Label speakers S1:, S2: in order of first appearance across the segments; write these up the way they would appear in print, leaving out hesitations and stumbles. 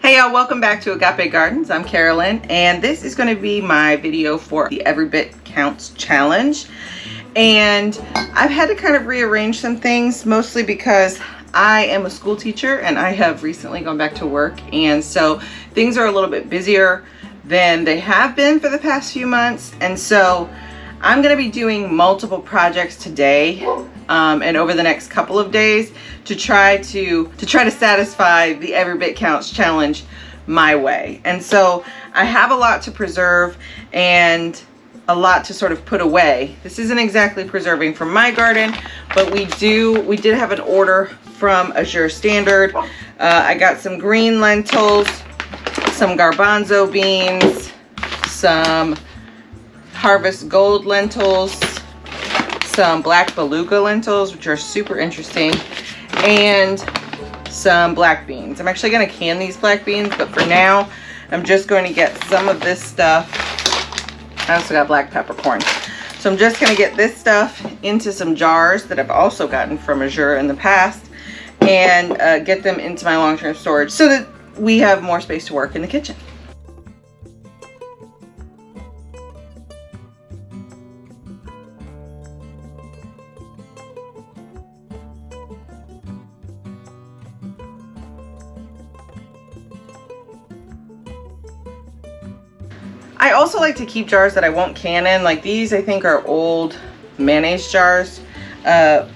S1: Hey y'all, welcome back to Agape Gardens. I'm Carolyn, and this is going to be my video for the Every Bit Counts challenge. And I've had to kind of rearrange some things, mostly because I am a school teacher and I have recently gone back to work, and so things are a little bit busier than they have been for the past few months. And so I'm going to be doing multiple projects today and over the next couple of days to try to satisfy the Every Bit Counts challenge my way. And so I have a lot to preserve and a lot to sort of put away. This isn't exactly preserving from my garden, but we did have an order from Azure Standard. I got some green lentils, some garbanzo beans, some Harvest Gold lentils, some black beluga lentils, which are super interesting, and some black beans. I'm actually going to can these black beans, but for now I'm just going to get some of this stuff. I also got black peppercorn, so I'm just going to get this stuff into some jars that I've also gotten from Azure in the past, and get them into my long-term storage so that we have more space to work in the kitchen. I also like to keep jars that I won't can in. Like these, I think, are old mayonnaise jars. So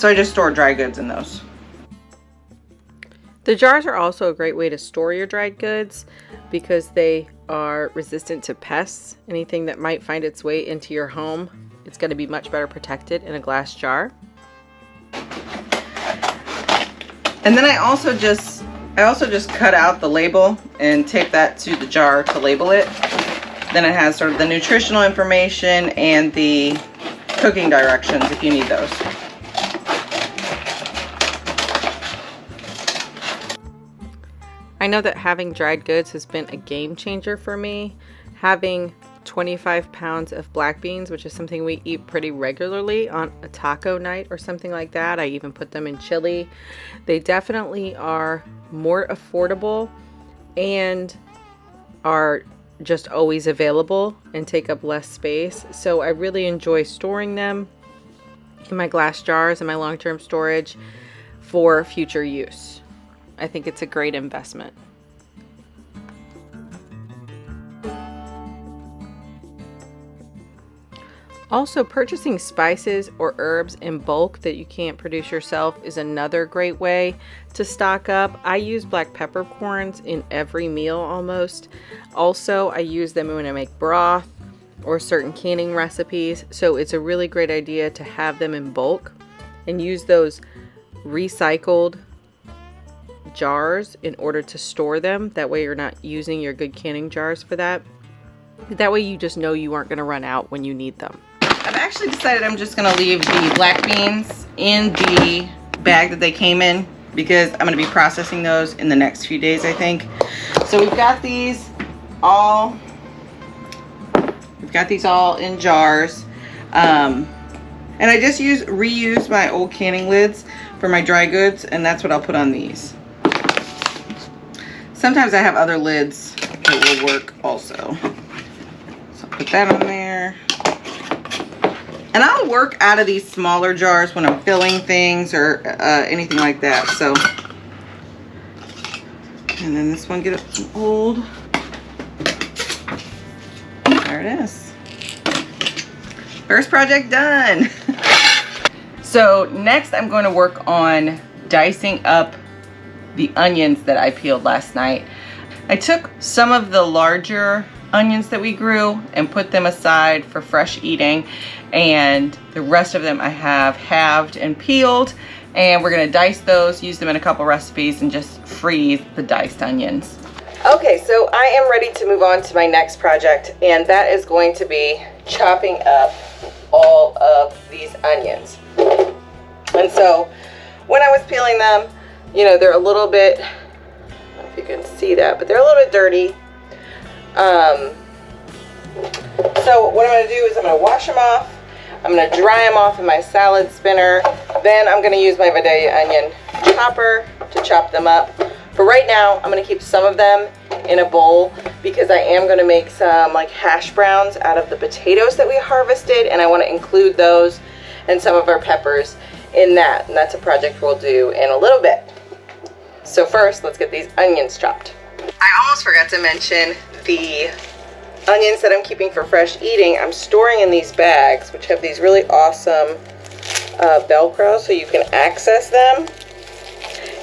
S1: I just store dry goods in those.
S2: The jars are also a great way to store your dried goods because they are resistant to pests. Anything that might find its way into your home, it's going to be much better protected in a glass jar.
S1: And then I also just cut out the label and tape that to the jar to label it. Then it has sort of the nutritional information and the cooking directions if you need those.
S2: I know that having dried goods has been a game changer for me. Having 25 pounds of black beans, which is something we eat pretty regularly on a taco night or something like that. I even put them in chili. They definitely are more affordable and are just always available and take up less space. So I really enjoy storing them in my glass jars and my long-term storage for future use. I think it's a great investment. Also, purchasing spices or herbs in bulk that you can't produce yourself is another great way to stock up. I use black peppercorns in every meal almost. Also, I use them when I make broth or certain canning recipes. So it's a really great idea to have them in bulk and use those recycled jars in order to store them. That way you're not using your good canning jars for that. That way you just know you aren't going to run out when you need them.
S1: I've actually decided I'm just going to leave the black beans in the bag that they came in because I'm going to be processing those in the next few days, I think. So we've got these all in jars. And I just reuse my old canning lids for my dry goods, and that's what I'll put on these. Sometimes I have other lids that will work also. So I'll put that on there. And I'll work out of these smaller jars when I'm filling things or anything like that. So, and then this one get old. There it is. First project done. So next I'm going to work on dicing up the onions that I peeled last night. I took some of the larger onions that we grew and put them aside for fresh eating, and the rest of them I have halved and peeled, and we're going to dice those, use them in a couple recipes, and just freeze the diced onions. Okay, so I am ready to move on to my next project, and that is going to be chopping up all of these onions. And so when I was peeling them, you know, they're a little bit, I don't know if you can see that, but they're a little bit dirty. So what I'm going to do is I'm going to wash them off. I'm going to dry them off in my salad spinner. Then I'm going to use my Vidalia onion chopper to chop them up For right now, I'm gonna keep some of them in a bowl because I am gonna make some like hash browns out of the potatoes that we harvested, and I wanna include those and some of our peppers in that, and that's a project we'll do in a little bit. So first, let's get these onions chopped. I almost forgot to mention the onions that I'm keeping for fresh eating. I'm storing in these bags, which have these really awesome Velcro so you can access them.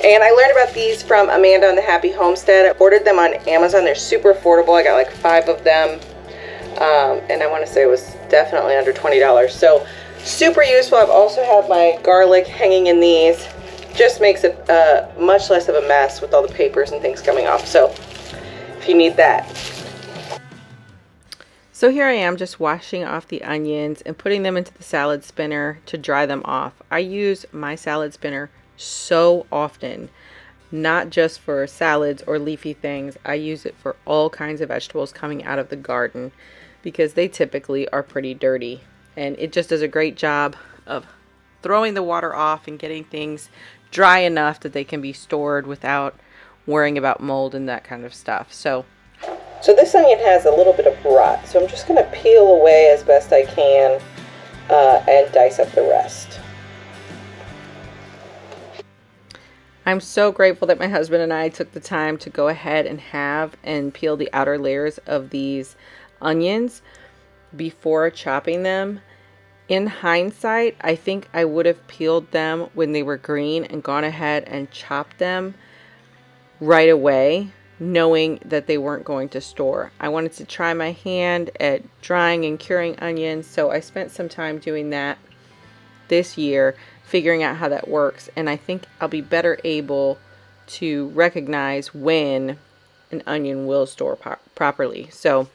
S1: And I learned about these from Amanda on the Happy Homestead. I ordered them on Amazon. They're super affordable. I got like 5 of them. And I want to say it was definitely under $20. So super useful. I've also have my garlic hanging in these. Just makes it much less of a mess with all the papers and things coming off. So if you need that.
S2: So here I am just washing off the onions and putting them into the salad spinner to dry them off. I use my salad spinner so often, not just for salads or leafy things. I use it for all kinds of vegetables coming out of the garden because they typically are pretty dirty, and it just does a great job of throwing the water off and getting things dry enough that they can be stored without worrying about mold and that kind of stuff. So
S1: this onion has a little bit of rot, so I'm just going to peel away as best I can and dice up the rest.
S2: I'm so grateful that my husband and I took the time to go ahead and peel the outer layers of these onions before chopping them. In hindsight, I think I would have peeled them when they were green and gone ahead and chopped them right away, knowing that they weren't going to store. I wanted to try my hand at drying and curing onions, so I spent some time doing that this year, figuring out how that works, and I think I'll be better able to recognize when an onion will store properly. So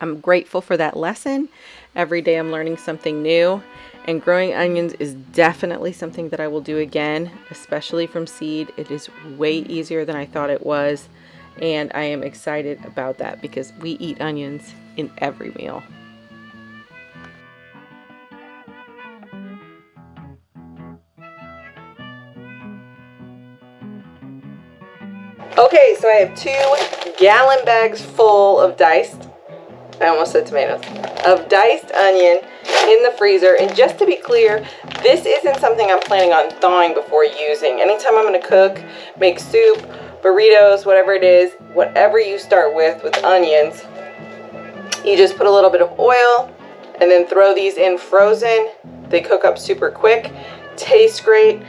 S2: I'm grateful for that lesson. Every day I'm learning something new, and growing onions is definitely something that I will do again, especially from seed. It is way easier than I thought it was, and I am excited about that because we eat onions in every meal.
S1: Okay, so I have 2-gallon bags full of diced, I almost said tomatoes, of diced onion in the freezer. And just to be clear, this isn't something I'm planning on thawing before using. Anytime I'm going to cook, make soup, burritos, whatever it is, whatever you start with onions, you just put a little bit of oil and then throw these in frozen. They cook up super quick, taste great.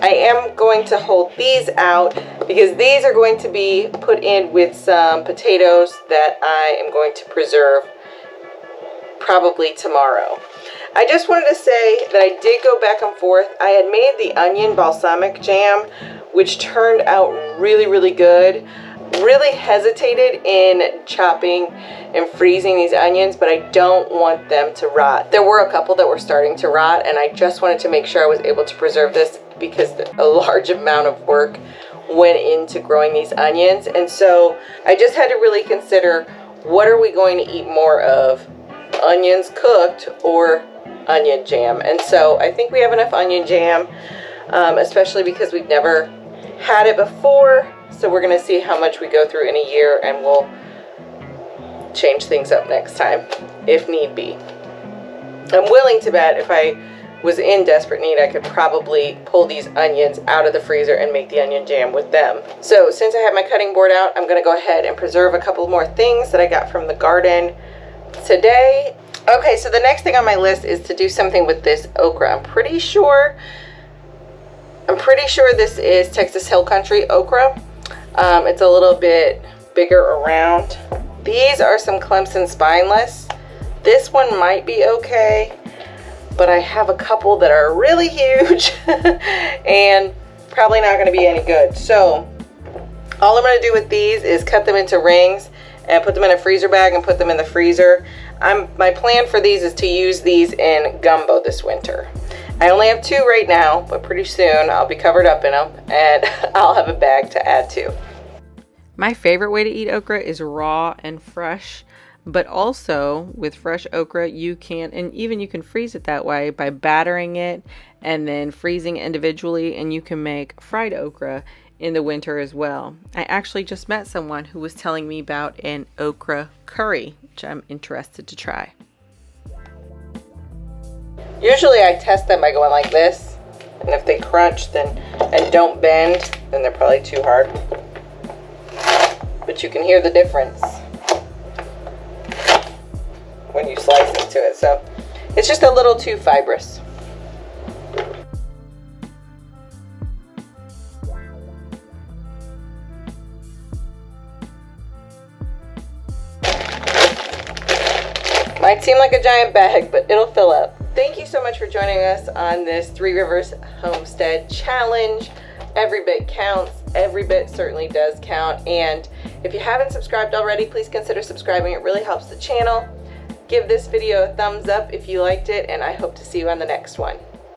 S1: I am going to hold these out because these are going to be put in with some potatoes that I am going to preserve probably tomorrow. I just wanted to say that I did go back and forth. I had made the onion balsamic jam, which turned out really, really good. Really hesitated in chopping and freezing these onions, but I don't want them to rot. There were a couple that were starting to rot, and I just wanted to make sure I was able to preserve this because a large amount of work went into growing these onions. And so I just had to really consider, what are we going to eat more of? Onions cooked or onion jam? And so I think we have enough onion jam, especially because we've never had it before. So we're going to see how much we go through in a year, and we'll change things up next time if need be. I'm willing to bet if I was in desperate need, I could probably pull these onions out of the freezer and make the onion jam with them. So since I have my cutting board out, I'm going to go ahead and preserve a couple more things that I got from the garden today. Okay, so the next thing on my list is to do something with this okra. I'm pretty sure this is Texas Hill Country okra. It's a little bit bigger around. These are some Clemson spineless. This one might be okay, but I have a couple that are really huge and probably not going to be any good. So all I'm going to do with these is cut them into rings and put them in a freezer bag and put them in the freezer. My plan for these is to use these in gumbo this winter. I only have 2 right now, but pretty soon I'll be covered up in them and I'll have a bag to add to.
S2: My favorite way to eat okra is raw and fresh. But also with fresh okra, you can, and even you can freeze it that way by battering it and then freezing individually, and you can make fried okra in the winter as well. I actually just met someone who was telling me about an okra curry, which I'm interested to try. Usually I test them by going like this, and if they crunch and don't bend, then they're probably too hard. But you can hear the difference when you slice into it. So it's just a little too fibrous. Might seem like a giant bag, but it'll fill up. Thank you so much for joining us on this Three Rivers Homestead challenge. Every bit counts. Every bit certainly does count. And if you haven't subscribed already, please consider subscribing. It really helps the channel. Give this video a thumbs up if you liked it, and I hope to see you on the next one.